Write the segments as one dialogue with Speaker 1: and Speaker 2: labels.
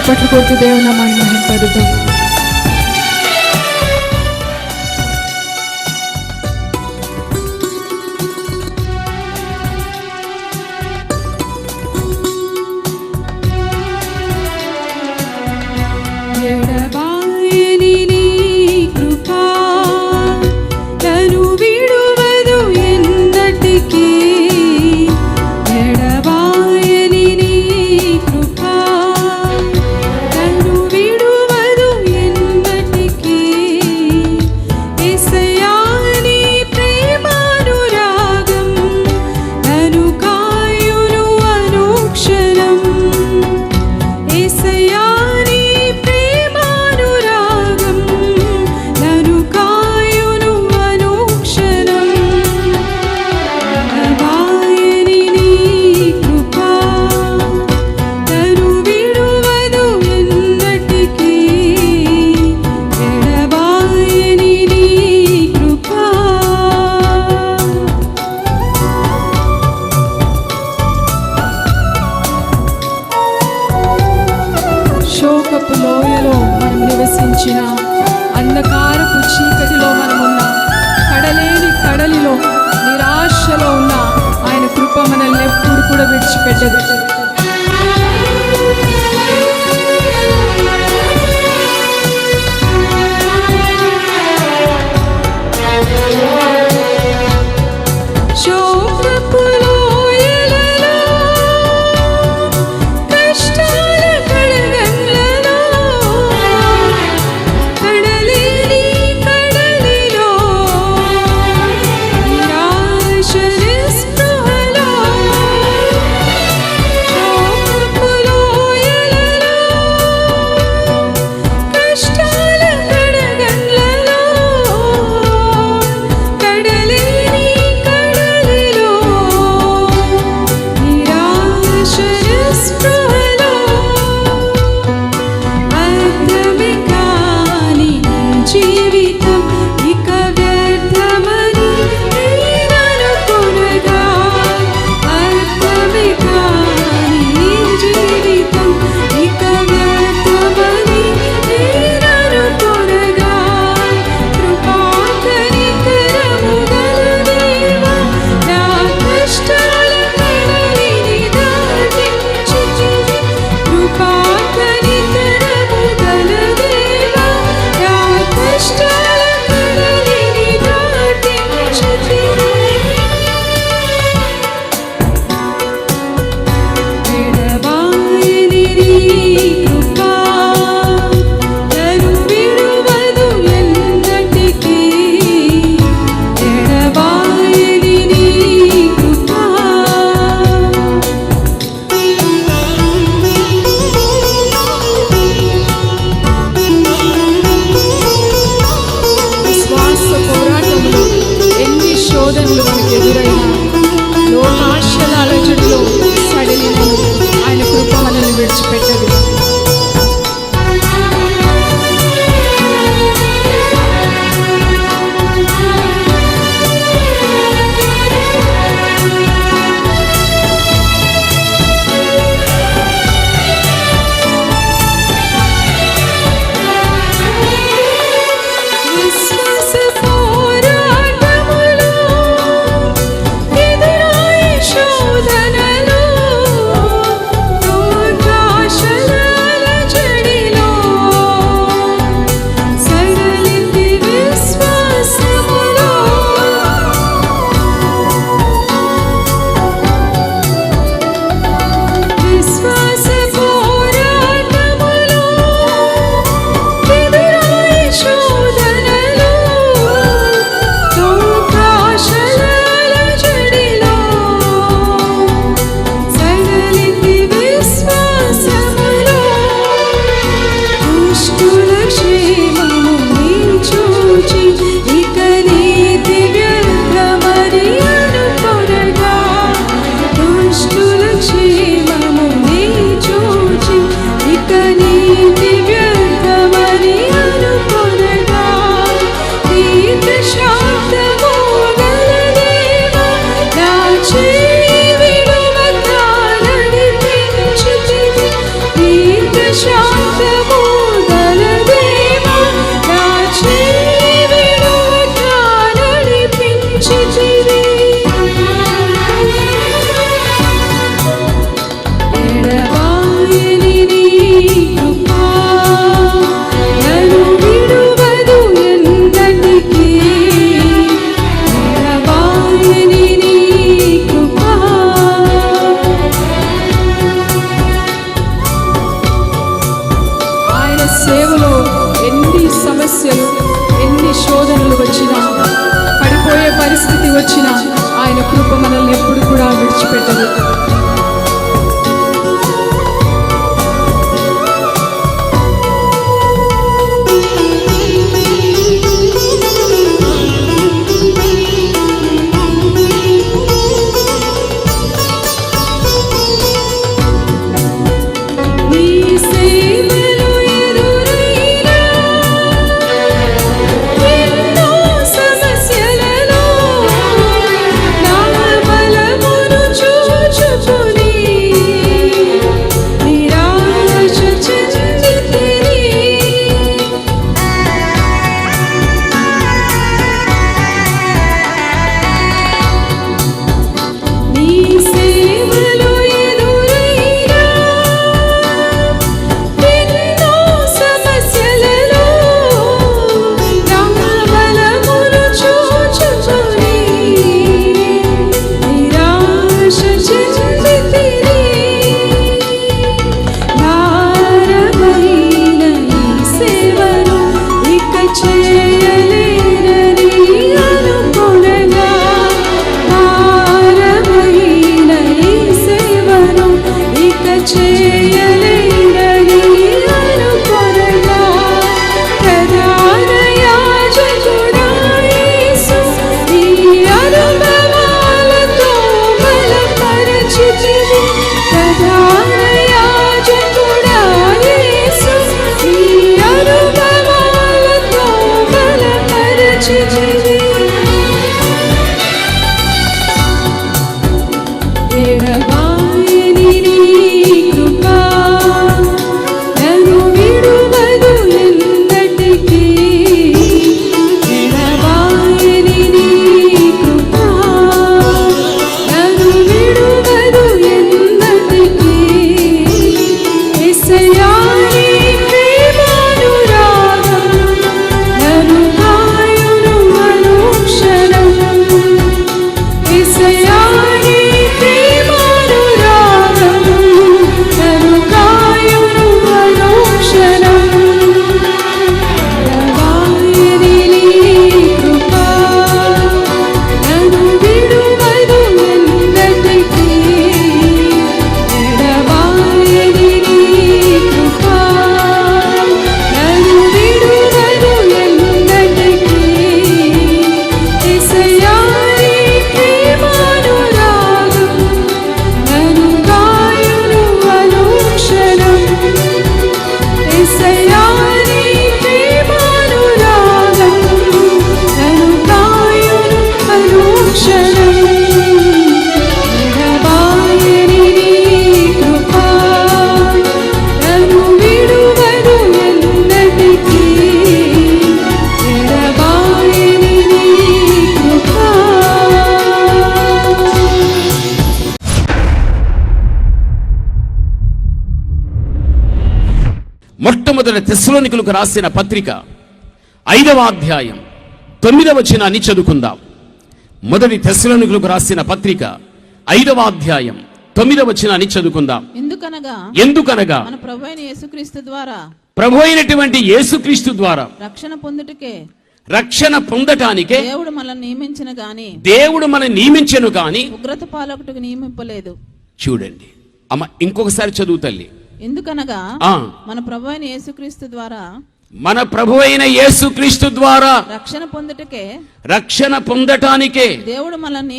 Speaker 1: చప్పట్లు కొడుతూ దేవుని నామాన్ని మహిమపరుద్దాం. శోకపు లోయలో మనం నివసించిన, అంధకారపు చీకటిలో మనమున్న, కడలేని కడలిలో నిరాశలో ఉన్న ఆయన కృప మనల్ని ఎప్పుడు కూడా విడిచిపెట్టదు. కృప మనల్ని ఎప్పుడు కూడా విడిచిపెట్టదు.
Speaker 2: మొట్టమొదటి తెస్సలోనికలకు రాసిన పత్రిక 5వ అధ్యాయం 9వ వచనాన్ని చదువుకుందాం. మొదటి తెస్సలోనికలకు రాసిన పత్రిక 5వ అధ్యాయం 9వ వచనాన్ని చదువుకుందాం. ఎందుకనగా
Speaker 3: మన ప్రభువైన యేసుక్రీస్తు ద్వారా
Speaker 2: ప్రభు అయినటువంటి యేసుక్రీస్తు ద్వారా రక్షణ పొందటానికే
Speaker 3: దేవుడు మనల్ని
Speaker 2: నియమించెను గాని
Speaker 3: ఉగ్రత పాలకుటకు నియమింపలేదు.
Speaker 2: చూడండి అమ్మ, ఇంకొకసారి చదువు తల్లి.
Speaker 3: ఎందుకనగా మన ప్రభువైన యేసుక్రీస్తు ద్వారా రక్షణ పొందటానికే దేవుడు
Speaker 2: మనల్ని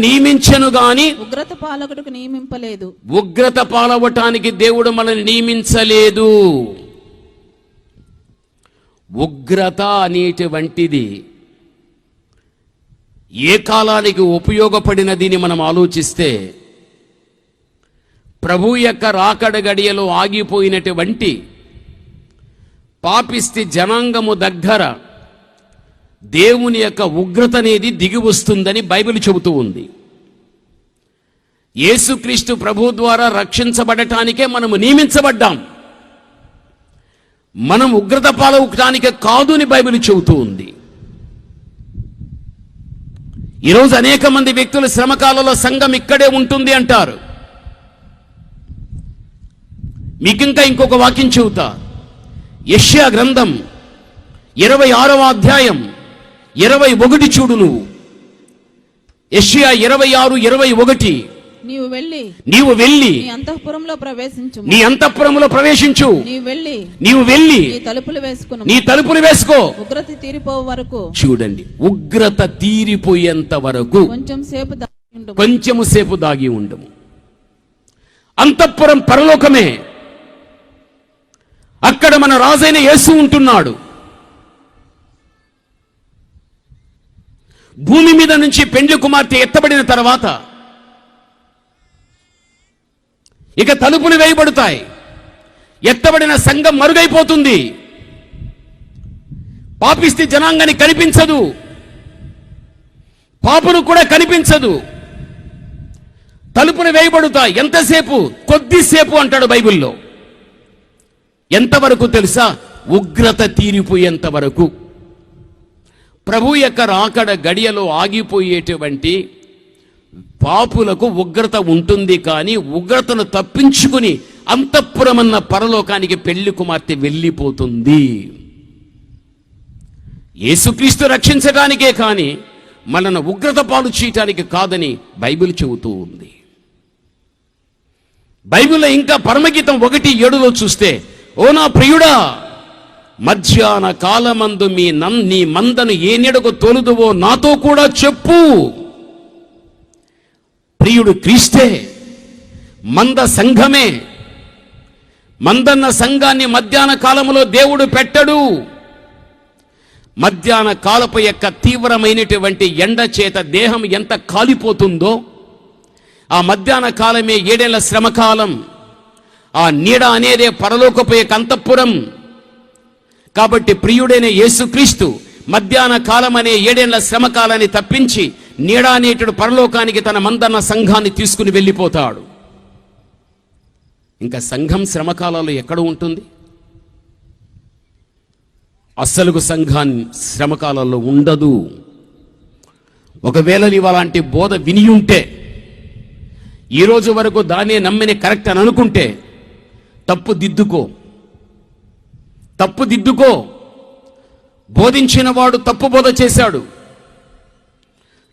Speaker 2: నియమించెను గాని
Speaker 3: ఉగ్రత పాలకుటకు నియమింపలేదు.
Speaker 2: ఉగ్రత పాలవటానికి దేవుడు మనల్ని నియమించలేదు. ఉగ్రత అనేటువంటిది ఏ కాలానికి ఉపయోగపడినదిని మనం ఆలోచిస్తే, ప్రభు యొక్క రాకడ గడియలో ఆగిపోయినటువంటి పాపిష్టి జనాంగము దగ్గర దేవుని యొక్క ఉగ్రత అనేది దిగి వస్తుందని బైబిల్ చెబుతూ ఉంది. యేసుక్రీస్తు ప్రభు ద్వారా రక్షించబడటానికే మనము నియమించబడ్డాం. మనం ఉగ్రత పాలవటానికే కాదు అని బైబిల్ చెబుతూ ఉంది. ఈరోజు అనేక మంది వ్యక్తులు శ్రమకాలంలో సంఘం ఇక్కడే ఉంటుంది అంటారు. మీకింకా ఇంకొక వాక్యం చెబుతా. యెషయా గ్రంథం 26వ అధ్యాయం 21 చూడు. నువ్వు యెషయా 26:21
Speaker 3: నీవు వెళ్ళి
Speaker 2: నీ
Speaker 3: అంతఃపురంలో ప్రవేశించు
Speaker 2: నీ అంతఃపురంలో ప్రవేశించు
Speaker 3: నీవు వెళ్ళి
Speaker 2: నీ తలుపులు వేసుకో
Speaker 3: ఉగ్రత తీరిపోయే వరకు
Speaker 2: చూడండి, ఉగ్రత తీరిపోయేంత వరకు కొంచెము సేపు దాగి ఉండము. అంతఃపురం పరలోకమే, అక్కడ మన రాజైన యేసు ఉంటున్నాడు. భూమి మీద నుంచి పెండ్లి కుమార్తె ఎత్తబడిన తర్వాత ఇక తలుపులు వేయబడతాయి. ఎత్తబడిన సంఘం మరుగైపోతుంది. పాపిష్టి జనాంగాన్ని కనిపించదు, పాపులు కూడా కనిపించదు. తలుపులు వేయబడుతాయి. ఎంతసేపు? కొద్దిసేపు అంటాడు బైబిల్లో. ఎంతవరకు తెలుసా? ఉగ్రత తీరిపోయేంత వరకు. ప్రభు యొక్క రాకడ గడియలో ఆగిపోయేటువంటి పాపులకు ఉగ్రత ఉంటుంది, కానీ ఉగ్రతను తప్పించుకుని అంతఃపురమన్న పరలోకానికి పెళ్లి కుమార్తె వెళ్ళిపోతుంది. యేసుక్రీస్తు రక్షించడానికే కానీ మనను ఉగ్రత పాలు చేయటానికి కాదని బైబిల్ చెబుతూ ఉంది. బైబిల్లో ఇంకా పరమగీతం 1:7 చూస్తే, ఓ నా ప్రియుడా, మధ్యాహ్న కాలమందు నీ మందను ఏ నీడకు తోలుదువో నాతో కూడా చెప్పు. ప్రియుడు క్రీస్తే, మంద సంఘమే. మందన్న సంఘాన్ని మధ్యాహ్న కాలంలో దేవుడు పెట్టడు. మధ్యాహ్న కాలపు యొక్క తీవ్రమైనటువంటి ఎండ చేత దేహం ఎంత కాలిపోతుందో, ఆ మధ్యాహ్న కాలమే 7 ఏళ్ల శ్రమకాలం. ఆ నీడ అనేదే పరలోకపు యొక్క అంతఃపురం. కాబట్టి ప్రియుడైన యేసుక్రీస్తు మధ్యాహ్న కాలం అనే 7 ఏళ్ల శ్రమకాలాన్ని తప్పించి నీడ అనేటుడు పరలోకానికి తన మందన్న సంఘాన్ని తీసుకుని వెళ్ళిపోతాడు. ఇంకా సంఘం శ్రమకాలంలో ఎక్కడ ఉంటుంది? అస్సలు సంఘాన్ని శ్రమకాలంలో ఉండదు. ఒకవేళ నీవు అలాంటి బోధ విని ఉంటే, ఈరోజు వరకు దాన్నే నమ్మిన కరెక్ట్ అని అనుకుంటే, తప్పు దిద్దుకో. బోధించిన వాడు తప్పు బోధ చేశాడు.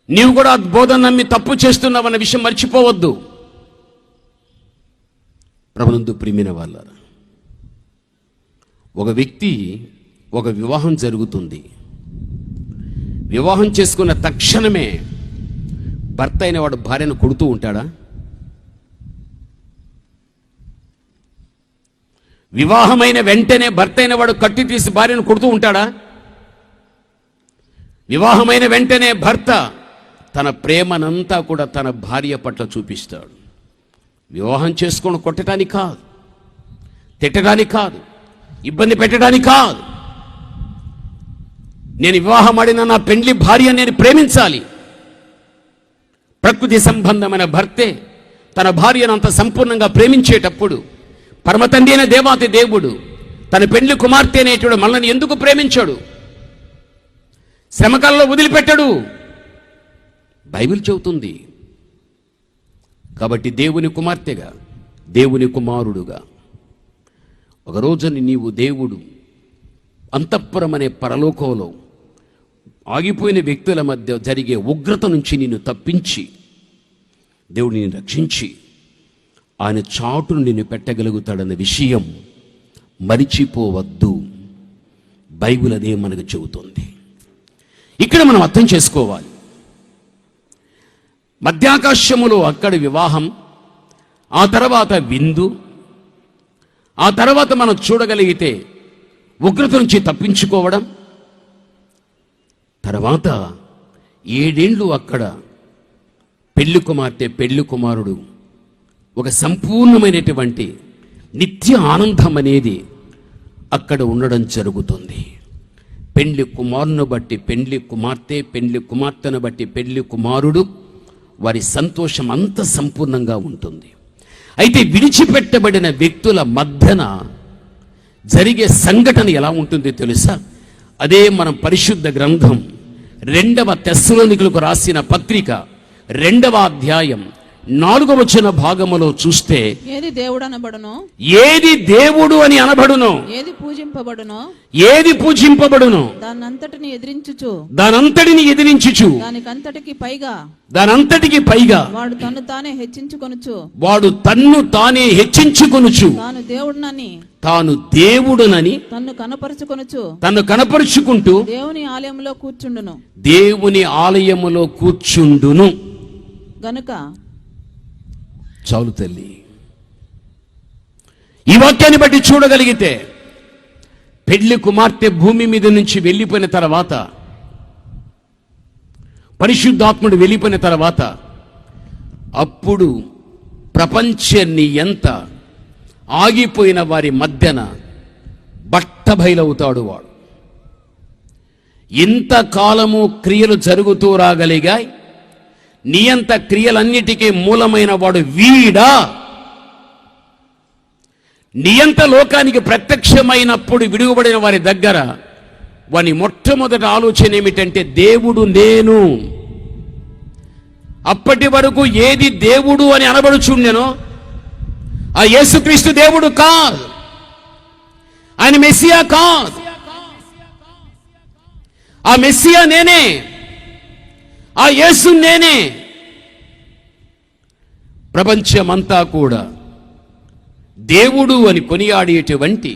Speaker 2: నీవు కూడా ఆ బోధ నమ్మి తప్పు చేస్తున్నావన్న విషయం మర్చిపోవద్దు. ప్రభునందు ప్రియమైన వాళ్ళారా, ఒక వ్యక్తి ఒక వివాహం జరుగుతుంది. వివాహం చేసుకున్న తక్షణమే భర్త అయిన వాడు భార్యను కొడుతూ ఉంటాడా? వివాహమైన వెంటనే భర్త అయిన వాడు కట్టి తీసి భార్యను కొడుతూ ఉంటాడా? వివాహమైన వెంటనే భర్త తన ప్రేమనంతా కూడా తన భార్య పట్ల చూపిస్తాడు. వివాహం చేసుకొని కొట్టడానికి కాదు, తిట్టడానికి కాదు, ఇబ్బంది పెట్టడానికి కాదు. నేను వివాహం ఆడిన నా పెండ్లి భార్య నేను ప్రేమించాలి. ప్రకృతి సంబంధమైన భర్తే తన భార్యను అంత సంపూర్ణంగా ప్రేమించేటప్పుడు పరమతండ్రి అయిన దేవాతి దేవుడు తన పెండ్లి కుమార్తె అనేటువంటి మనల్ని ఎందుకు ప్రేమించాడు? శ్రమకాలంలో వదిలిపెట్టాడు. బైబిల్ చెబుతుంది. కాబట్టి దేవుని కుమార్తెగా, దేవుని కుమారుడుగా ఒక రోజుని నీవు దేవుడు అంతఃపురం అనే పరలోకంలో ఆగిపోయిన వ్యక్తుల మధ్య జరిగే ఉగ్రత నుంచి నిన్ను తప్పించి దేవుడు నిన్ను రక్షించి ఆయన చాటును నిన్ను పెట్టగలుగుతాడన్న విషయం మరిచిపోవద్దు. బైబిల్ అదే మనకు చెబుతుంది. ఇక్కడ మనం అర్థం చేసుకోవాలి. మధ్యాకాశములో అక్కడ వివాహం, ఆ తర్వాత విందు, ఆ తర్వాత మనం చూడగలిగితే ఉగ్రత నుంచి తప్పించుకోవడం, తర్వాత 7 ఏళ్ళు అక్కడ పెళ్లి కుమార్తె పెళ్లి కుమారుడు ఒక సంపూర్ణమైనటువంటి నిత్య ఆనందం అనేది అక్కడ ఉండడం జరుగుతుంది. పెళ్లి కుమారుని బట్టి పెళ్లి కుమార్తె, పెళ్లి కుమార్తెను బట్టి పెళ్లి కుమారుడు, వారి సంతోషం అంత సంపూర్ణంగా ఉంటుంది. అయితే విడిచిపెట్టబడిన వ్యక్తుల మధ్యన జరిగే సంఘటన ఎలా ఉంటుందో తెలుసా? అదే మనం పరిశుద్ధ గ్రంథం 2వ తెస్సలోనికులకు రాసిన పత్రిక 2వ అధ్యాయం 4వ వచన భాగములో చూస్తే
Speaker 3: ఏది దేవుడు అనబడునో,
Speaker 2: ఏది దేవుడు అని అనబడునో,
Speaker 3: ఏది పూజింపబడునో,
Speaker 2: ఏది పూజింపబడునో
Speaker 3: దానంతటిని ఎదిరించుచు,
Speaker 2: దానంతటిని ఎదిరించుచు,
Speaker 3: దానంతటికి పైగా
Speaker 2: వాడు
Speaker 3: తన్ను తానే హెచ్చించుకొనుచు,
Speaker 2: వాడు తన్ను తానే హెచ్చించుకొనుచు, తాను దేవుడునని తన్ను కనపరుచుకుంటూ
Speaker 3: దేవుని ఆలయంలో కూర్చుండును.
Speaker 2: దేవుని ఆలయములో కూర్చుండును.
Speaker 3: గనుక
Speaker 2: చాలు తల్లి, ఈ వాక్యాన్ని బట్టి చూడగలిగితే పెళ్లి కుమార్తె భూమి మీద నుంచి వెళ్ళిపోయిన తర్వాత, పరిశుద్ధాత్ముడు వెళ్ళిపోయిన తర్వాత, అప్పుడు ప్రపంచాన్ని ఎంత ఆగిపోయిన వారి మధ్యన బట్టబయలవుతాడు వాడు. ఇంతకాలము క్రియలు జరుగుతూ రాగలిగాయి, నియంత క్రియలన్నిటికీ మూలమైన వాడు వీడా? నియంత లోకానికి ప్రత్యక్షమైనప్పుడు విడువబడిన వారి దగ్గర వాని మొట్టమొదటి ఆలోచన ఏమిటంటే దేవుడు నేను. అప్పటి వరకు ఏది దేవుడు అని అనబడుచుండెనో ఆ యేసుక్రీస్తు దేవుడు కాదు, ఆయన మెస్సియా కాదు. ఆ మెస్సియా నేనే, ఆ యేసు నేనే. ప్రపంచమంతా కూడా దేవుడు అని కొనియాడేటువంటి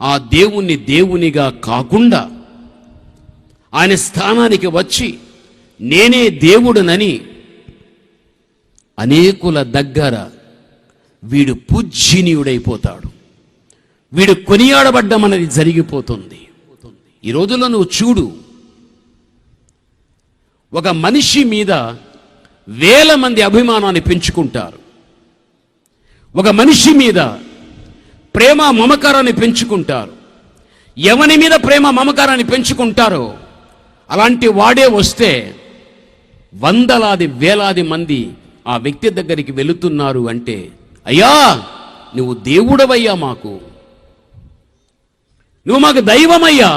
Speaker 2: ఆ దేవుణ్ణి దేవునిగా కాకుండా ఆయన స్థానానికి వచ్చి నేనే దేవుడునని అనేకుల దగ్గర వీడు పూజ్యనీయుడైపోతాడు, వీడు కొనియాడబడ్డమన్నది జరిగిపోతుంది. ఈ రోజుల్లో నువ్వు చూడు, ఒక మనిషి మీద వేల మంది అభిమానాన్ని పెంచుకుంటారు, ఒక మనిషి మీద ప్రేమ మమకారాన్ని పెంచుకుంటారు. ఎవని మీద ప్రేమ మమకారాన్ని పెంచుకుంటారో అలాంటి వాడే వస్తే వందలాది వేలాది మంది ఆ వ్యక్తి దగ్గరికి వెళుతున్నారు అంటే, అయ్యా నువ్వు దేవుడవయ్యా, నువ్వు మాకు దైవమయ్యా.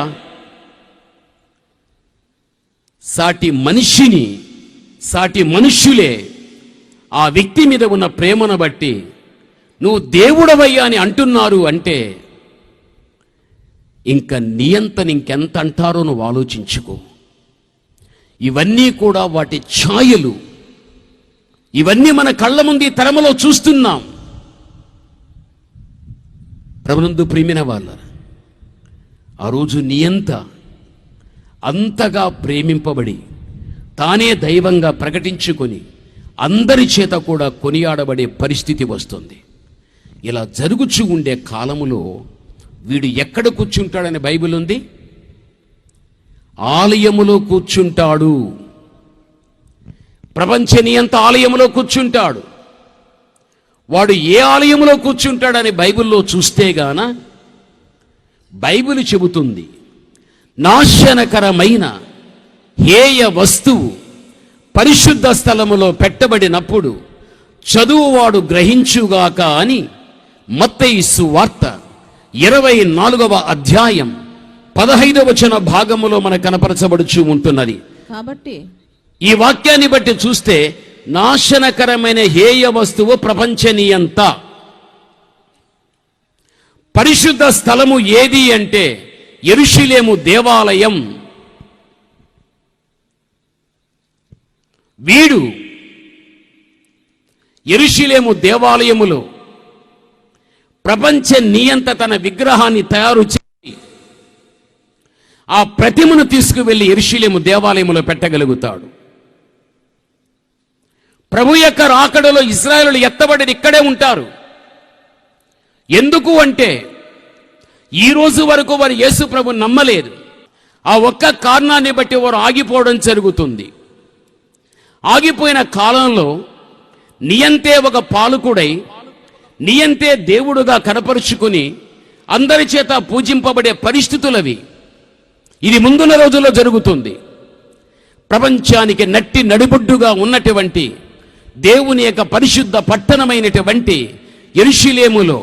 Speaker 2: సాటి మనిషిని, సాటి మనుష్యులే ఆ వ్యక్తి మీద ఉన్న ప్రేమను బట్టి నువ్వు దేవుడవయ్యా అని అంటున్నారు అంటే ఇంకా నియంతని ఇంకెంత అంటారో నువ్వు ఆలోచించుకో. ఇవన్నీ కూడా వాటి ఛాయలు, ఇవన్నీ మన కళ్ళ ముందు ఈ తరములో చూస్తున్నాం. ప్రభునందు ప్రియమైన వాళ్ళారా, ఆ రోజు నియంత అంతగా ప్రేమింపబడి తానే దైవంగా ప్రకటించుకొని అందరి చేత కూడా కొనియాడబడే పరిస్థితి వస్తుంది. ఇలా జరుగుచూ ఉండే కాలములో వీడు ఎక్కడ కూర్చుంటాడని బైబిల్ ఉంది, ఆలయములో కూర్చుంటాడు. ప్రపంచ నియంత ఆలయములో కూర్చుంటాడు. వాడు ఏ ఆలయములో కూర్చుంటాడని బైబిల్లో చూస్తే గాన బైబిల్ చెబుతుంది, నాశనకరమైన హేయ వస్తువు పరిశుద్ధ స్థలములో పెట్టబడినప్పుడు చదువువాడు గ్రహించుగాక అని మత్తయి సువార్త 24వ అధ్యాయం 15వ వచన భాగములో మనకు కనపరచబడుచు ఉంటున్నది.
Speaker 3: కాబట్టి
Speaker 2: ఈ వాక్యాన్ని బట్టి చూస్తే నాశనకరమైన హేయ వస్తువు ప్రపంచనీయంత. పరిశుద్ధ స్థలము ఏది అంటే యెరూషలేము దేవాలయం. వీడు యెరూషలేము దేవాలయములో ప్రపంచ నియంత తన విగ్రహాన్ని తయారు చేసి ఆ ప్రతిమను తీసుకువెళ్ళి యెరూషలేము దేవాలయములో పెట్టగలుగుతాడు. ప్రభు యొక్క రాకడలో ఇశ్రాయేలు ఎత్తబడి ఇక్కడే ఉంటారు. ఎందుకు అంటే ఈ రోజు వరకు వారు యేసు ప్రభు నమ్మలేదు. ఆ ఒక్క కారణాన్ని బట్టి వారు ఆగిపోవడం జరుగుతుంది. ఆగిపోయిన కాలంలో నియంతే ఒక పాలకుడై నియంతే దేవుడుగా కనపరుచుకుని అందరి చేత పూజింపబడే పరిస్థితులవి. ఇది ముందున్న రోజుల్లో జరుగుతుంది. ప్రపంచానికి నట్టి నడిబొడ్డుగా ఉన్నటువంటి దేవుని యొక్క పరిశుద్ధ పట్టణమైనటువంటి యెరూషలేములో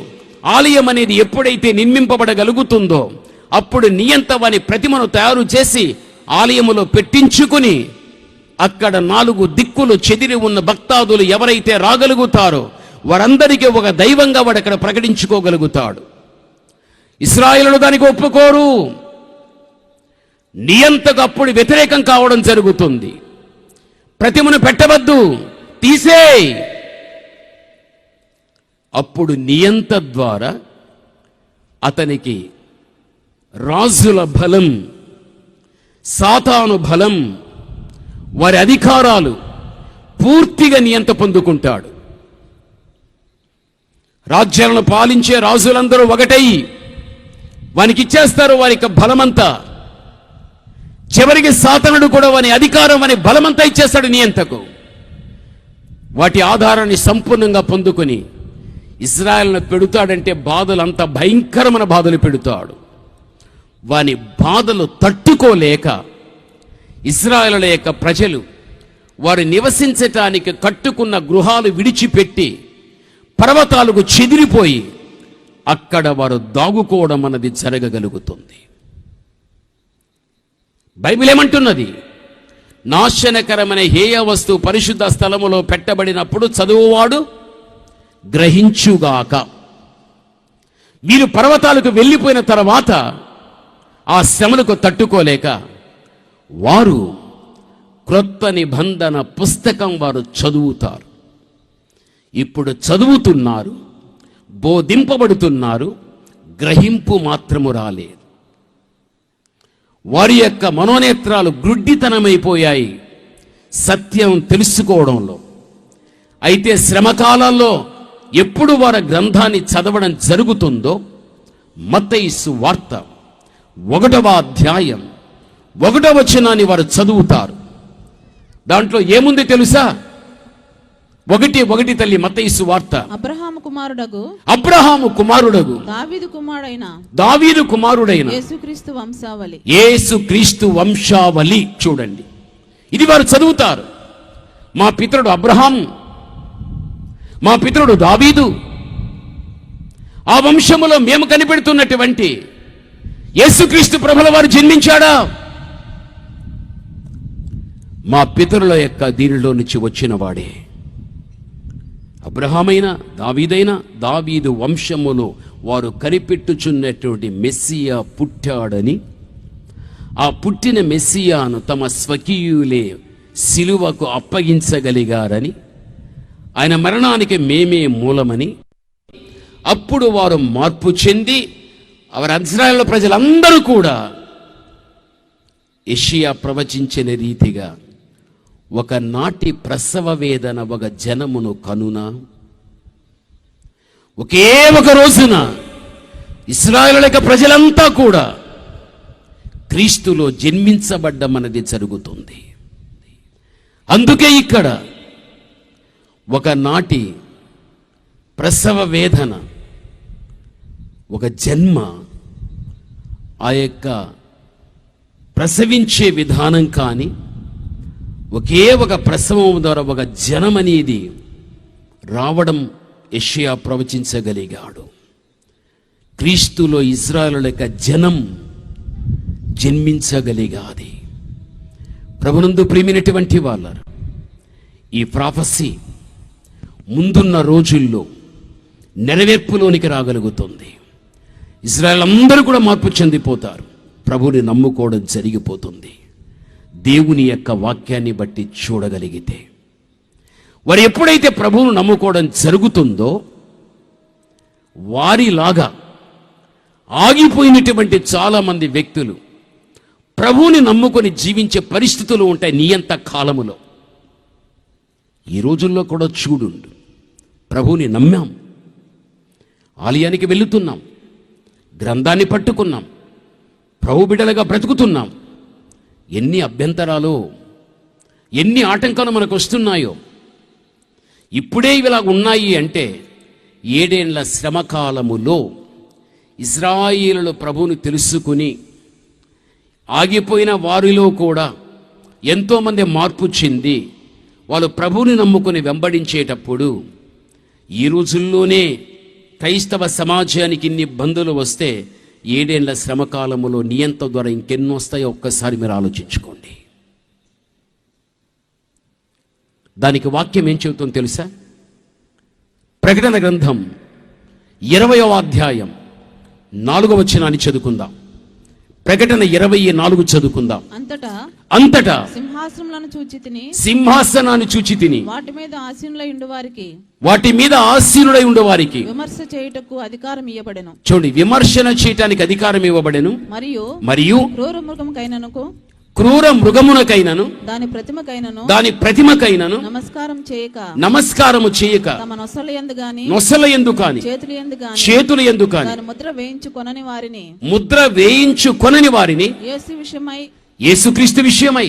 Speaker 2: ఆలయం అనేది ఎప్పుడైతే నిర్మింపబడగలుగుతుందో అప్పుడు నియంత వాని ప్రతిమను తయారు చేసి ఆలయములో పెట్టించుకుని అక్కడ 4 దిక్కులు చెదిరి ఉన్న భక్తాదులు ఎవరైతే రాగలుగుతారో వారందరికీ ఒక దైవంగా వాడు అక్కడ ప్రకటించుకోగలుగుతాడు. ఇశ్రాయేలులు దానికి ఒప్పుకోరు. నియంతకు అప్పుడు వ్యతిరేకం కావడం జరుగుతుంది. ప్రతిమను పెట్టవద్దు, తీసేయ్. అప్పుడు నియంత ద్వారా అతనికి రాజుల బలం, సాతాను బలం, వారి అధికారాలు పూర్తిగా నియంత పొందుకుంటాడు. రాజ్యాలను పాలించే రాజులందరూ ఒకటై వానికి ఇచ్చేస్తారు వారి యొక్క బలమంతా. చివరికి సాతానుడు కూడా వాని అధికారం, వాని బలమంతా ఇచ్చేస్తాడు నియంతకు. వాటి ఆధారాన్ని సంపూర్ణంగా పొందుకొని ఇశ్రాయేలును పెడతాడంటే బాధలు అంత భయంకరమైన బాధలు పెడతాడు. వాని బాధలు తట్టుకోలేక ఇశ్రాయేలుల యొక్క ప్రజలు వారు నివసించటానికి కట్టుకున్న గృహాలు విడిచిపెట్టి పర్వతాలకు చెదిరిపోయి అక్కడ వారు దాగుకోవడం అన్నది జరగగలుగుతుంది. బైబిల్ ఏమంటున్నది? నాశనకరమైన హేయ వస్తువు పరిశుద్ధ స్థలములో పెట్టబడినప్పుడు చదువువాడు గ్రహించుగాక. వీరు పర్వతాలకు వెళ్ళిపోయిన తర్వాత ఆ శ్రమలకు తట్టుకోలేక వారు క్రొత్త నిబంధన పుస్తకం వారు చదువుతారు. ఇప్పుడు చదువుతున్నారు, బోధింపబడుతున్నారు, గ్రహింపు మాత్రము రాలేదు. వారి యొక్క మనోనేత్రాలు గ్రుడ్డితనమైపోయాయి సత్యం తెలుసుకోవడంలో. అయితే శ్రమకాలంలో ఎప్పుడు వారి గ్రంథాన్ని చదవడం జరుగుతుందో మత్తయి సువార్త 1వ అధ్యాయం 1వ వచనాన్ని వారు చదువుతారు. దాంట్లో ఏముంది తెలుసా? 1:1 తల్లి మత్తయి సువార్త.
Speaker 3: అబ్రహాము కుమారుడగు
Speaker 2: దావీదు కుమారుడైన యేసుక్రీస్తు వంశావళి చూడండి. ఇది వారు చదువుతారు. మా పితరుడు అబ్రహాము, మా పితరుడు దావీదు, ఆ వంశములో మేము కనిపెడుతున్నటువంటి యేసుక్రీస్తు ప్రభుల వారు జన్మించాడా? మా పితరుల యొక్క దీనిలో నుంచి వచ్చిన వాడే. అబ్రహామైనా దావీదైనా దావీదు వంశములో వారు కనిపెట్టుచున్నటువంటి మెస్సియా పుట్టాడని, ఆ పుట్టిన మెస్సియాను తమ స్వకీయులే సిలువకు అప్పగించగలిగారని, ఆయన మరణానికి మేమే మూలమని, అప్పుడు వారు మార్పు చెంది వారి ఇశ్రాయేలు ప్రజలందరూ కూడా యెషయా ప్రవచించిన రీతిగా ఒకనాటి ప్రసవ వేదన ఒక జనమును కనున, ఒకే ఒక రోజున ఇశ్రాయేలు యొక్క ప్రజలంతా కూడా క్రీస్తులో జన్మించబడ్డమన్నది జరుగుతుంది. అందుకే ఇక్కడ ఒకనాటి ప్రసవ వేదన, ఒక జన్మ, ఆ యొక్క ప్రసవించే విధానం కానీ ఒకే ఒక ప్రసవం ద్వారా ఒక జనం అనేది రావడం యెషయా ప్రవచించగలిగాడు. క్రీస్తులో ఇశ్రాయేలు యొక్క జనం జన్మించగలిగాది. ప్రభునందు ప్రియమైనటువంటి వాళ్ళారు, ఈ ప్రాఫెసీ ముందున్న రోజుల్లో నెరవేర్పులోనికి రాగలుగుతుంది. ఇశ్రాయేలు అందరూ కూడా మార్పు చెందిపోతారు. ప్రభుని నమ్ముకోవడం జరిగిపోతుంది. దేవుని యొక్క వాక్యాన్ని బట్టి చూడగలిగితే వారు ఎప్పుడైతే ప్రభువును నమ్ముకోవడం జరుగుతుందో వారిలాగా ఆగిపోయినటువంటి చాలామంది వ్యక్తులు ప్రభువుని నమ్ముకొని జీవించే పరిస్థితులు ఉంటాయి నియంత కాలములో. ఈ రోజుల్లో కూడా చూడుండు, ప్రభువుని నమ్మాం, ఆలయానికి వెళుతున్నాం, గ్రంథాన్ని పట్టుకున్నాం, ప్రభు బిడ్డలుగా బ్రతుకుతున్నాం. ఎన్ని అభ్యంతరాలు, ఎన్ని ఆటంకాలు మనకు వస్తున్నాయో. ఇప్పుడే ఇవిలా ఉన్నాయి అంటే 7 ఏళ్ల శ్రమకాలములో ఇశ్రాయేలులు ప్రభువును తెలుసుకుని ఆగిపోయిన వారిలో కూడా ఎంతోమంది మార్పు చెంది వాళ్ళు ప్రభువుని నమ్ముకుని వెంబడించేటప్పుడు ఈ రోజుల్లోనే క్రైస్తవ సమాజానికి ఇన్ని ఇబ్బందులు వస్తే 7 ఏళ్ల శ్రమకాలములో నియంత ద్వారా ఇంకెన్నో వస్తాయో ఒక్కసారి మీరు ఆలోచించుకోండి. దానికి వాక్యం ఏం చెబుతుందో తెలుసా? ప్రకటన గ్రంథం 20వ అధ్యాయం 4వ వచనాన్ని చదువుకుందాం. ప్రకటన 24 చదువుకుందాం. అంతటా
Speaker 3: సింహాసనములను
Speaker 2: చూచి తిని
Speaker 3: వాటి మీద
Speaker 2: ఆసీనుడై ఉండవారికి
Speaker 3: విమర్శ చేయుటకు అధికారం ఇవ్వబడెను.
Speaker 2: చూడండి, విమర్శన చేయటానికి అధికారం ఇవ్వబడెను. మరియు క్రూర మృగమునకైనను దాని ప్రతిమకైనను నమస్కారము చేయక నొసలయందు కాని చేతుల యందు కాని ముద్ర వేయించుకొనని వారిని యేసుక్రీస్తు విషయమై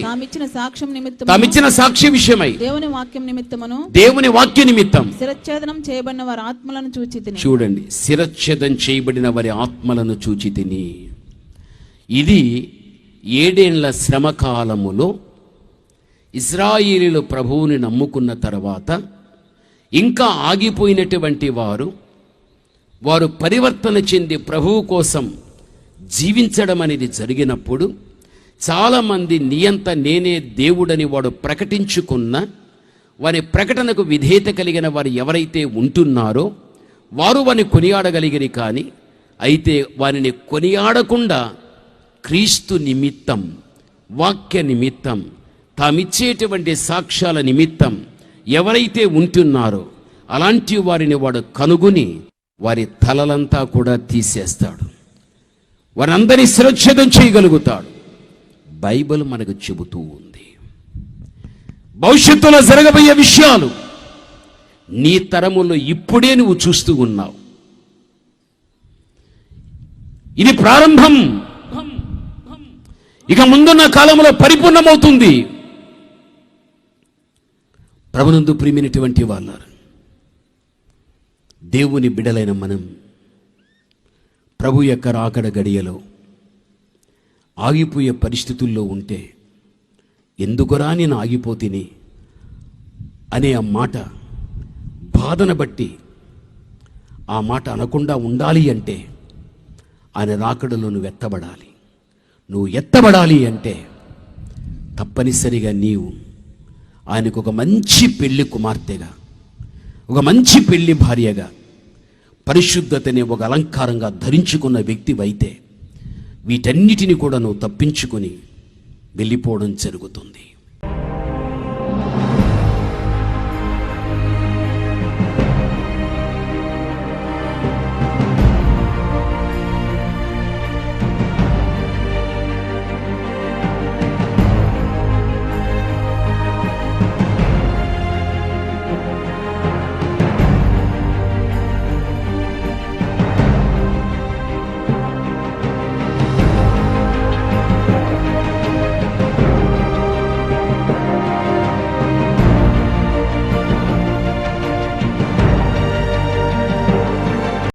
Speaker 2: తామిచ్చిన సాక్ష్యం విషయమై దేవుని వాక్య నిమిత్తం
Speaker 3: శిరచ్ఛేదనం చేయబడిన వారి ఆత్మలను చూచి తిని.
Speaker 2: చూడండి, శిరచ్ఛేదం చేయబడిన వారి ఆత్మలను చూచి తిని. ఇది 7 ఏళ్ల శ్రమకాలములో ఇశ్రాయేలీయులు ప్రభువుని నమ్ముకున్న తర్వాత ఇంకా ఆగిపోయినటువంటి వారు పరివర్తన చెంది ప్రభువు కోసం జీవించడం అనేది జరిగినప్పుడు చాలామంది నియంత నేనే దేవుడని వాడు ప్రకటించుకున్న వారి ప్రకటనకు విధేయత కలిగిన వారు ఎవరైతే ఉంటున్నారో వారు వారిని కొనియాడగలిగిరి. కానీ అయితే వారిని కొనియాడకుండా క్రీస్తు నిమిత్తం, వాక్య నిమిత్తం, తామిచ్చేటువంటి సాక్ష్యాల నిమిత్తం ఎవరైతే ఉంటున్నారో అలాంటి వారిని వాడు కనుగొని వారి తలలంతా కూడా తీసేస్తాడు. వారందరినీ శిరచ్ఛేదం చేయగలుగుతాడు. బైబిల్ మనకు చెబుతూ ఉంది. భవిష్యత్తులో జరగబోయే విషయాలు నీ తరములో ఇప్పుడే నువ్వు చూస్తూ ఉన్నావు. ఇది ప్రారంభం. ఇక ముందున్న కాలంలో పరిపూర్ణమవుతుంది. ప్రభునందు ప్రియమైనటువంటి వాళ్ళారు, దేవుని బిడలైన మనం ప్రభు యొక్క రాకడ గడియలో ఆగిపోయే పరిస్థితుల్లో ఉంటే ఎందుకురా నేను ఆగిపోతిని అనే ఆ మాట బాధను బట్టి ఆ మాట అనకుండా ఉండాలి అంటే ఆయన రాకడలో నువ్వు ఎత్తబడాలి. నువ్వు ఎత్తబడాలి అంటే తప్పనిసరిగా నీవు ఆయనకు ఒక మంచి పెళ్లి కుమార్తెగా, ఒక మంచి పెళ్లి భార్యగా, పరిశుద్ధతని ఒక అలంకారంగా ధరించుకున్న వ్యక్తివైతే వీటన్నిటిని కూడా నువ్వు తప్పించుకొని వెళ్ళిపోవడం జరుగుతుంది.